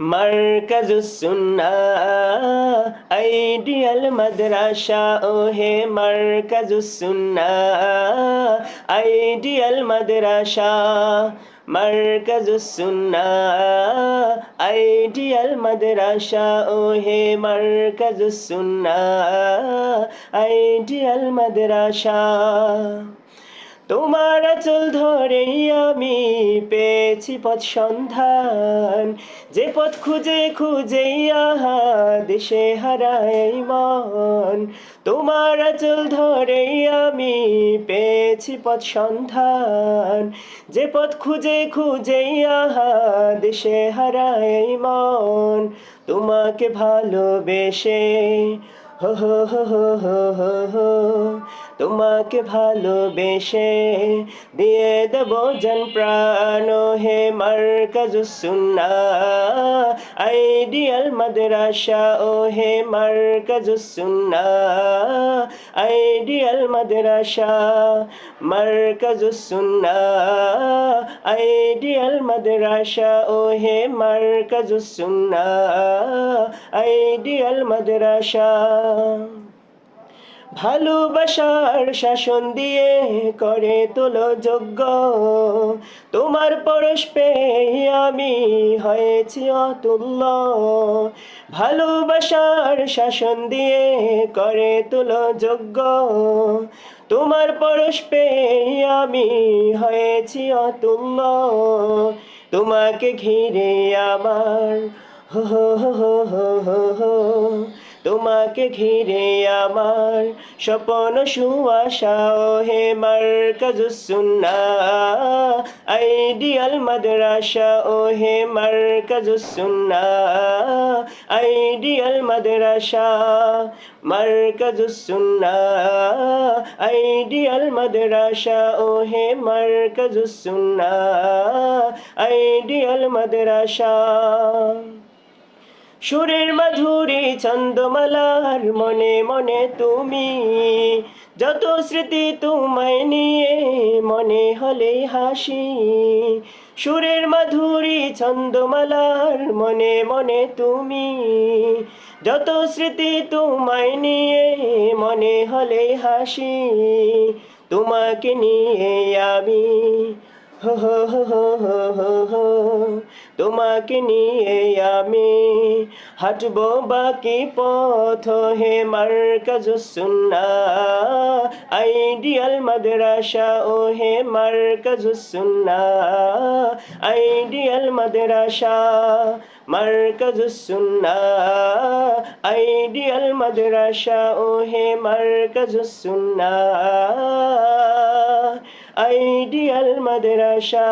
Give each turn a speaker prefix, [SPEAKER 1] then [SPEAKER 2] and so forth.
[SPEAKER 1] মারকাজুস সুন্নাহ ideal মাদ্রাসা ও হে মারকাজুস সুন্নাহ ideal মাদ্রাসা মারকাজুস সুন্নাহ ideal মাদ্রাসা ও হে মারকাজুস সুন্নাহ ideal মাদ্রাসা তোমার আঁচল ধরেই আমি পেয়েছি পথ সন্ধান, যে পথ খুঁজে খুঁজেই আহা দেশে হারায় মন। তোমার আঁচল ধরেই আমি পেয়েছি পথ সন্ধান, যে পথ খুঁজে খুঁজেই আহা দেশে হারায় মন। তোমাকে ভালোবেসে হো হো হো হো হো হো হো তোমাকে ভালোবেসে দিয়ে দেব জান প্রাণ হে মারকাজুস সুন্নাহ আইডিয়াল মাদ্রাসা ও হে মারকাজুস সুন্নাহ আইডিয়াল মাদ্রাসা মারকাজুস সুন্নাহ আইডিয়াল মাদ্রাসা ও হে মারকাজুস সুন্নাহ আইডিয়াল মাদ্রাসা ভালোবাসার শাসন দিয়ে করে তোলো যোগ্য, তোমার পরশ পেয়ে আমি হয়েছি অতুল্য। ভালোবাসার শাসন দিয়ে করে তোলো যোগ্য, তোমার পরশ পেয়ে আমি হয়েছি অতুল্য। তোমাকে ঘিরে আমার হো হো হো হো হো হো তোমাকে ঘিরে আমার স্বপ্ন সুআশা ও হে মারকাজুস সুন্নাহ আইডিয়াল মাদ্রাসা ও হে মারকাজুস সুন্নাহ আইডিয়াল মাদ্রাসা মারকাজুস সুন্নাহ আইডিয়াল মাদ্রাসা ও হে মারকাজুস সুন্নাহ আইডিয়াল মাদ্রাসা সুরের মাধুরী ছন্দমালার মনে মনে তুমি, যত স্মৃতি তোমায় নিয়ে মনে হলে হাসি। সুরের মাধুরী ছন্দমালার মনে মনে তুমি, যত স্মৃতি তোমায় নিয়ে মনে হলে হাসি। তোমাকে নিয়ে আমি হো হো হো হো হো হো তোমাকে নিয়ে আমি হাঁটবো বাকি পথ হে মারকাজুস সুন্নাহ আইডিয়াল মাদ্রাসা ও হে মারকাজুস সুন্নাহ আইডিয়াল মাদ্রাসা মারকাজুস সুন্নাহ আইডিয়াল মাদ্রাসা ও হে মারকাজুস সুন্নাহ আইডিয়াল মাদ্রাসা।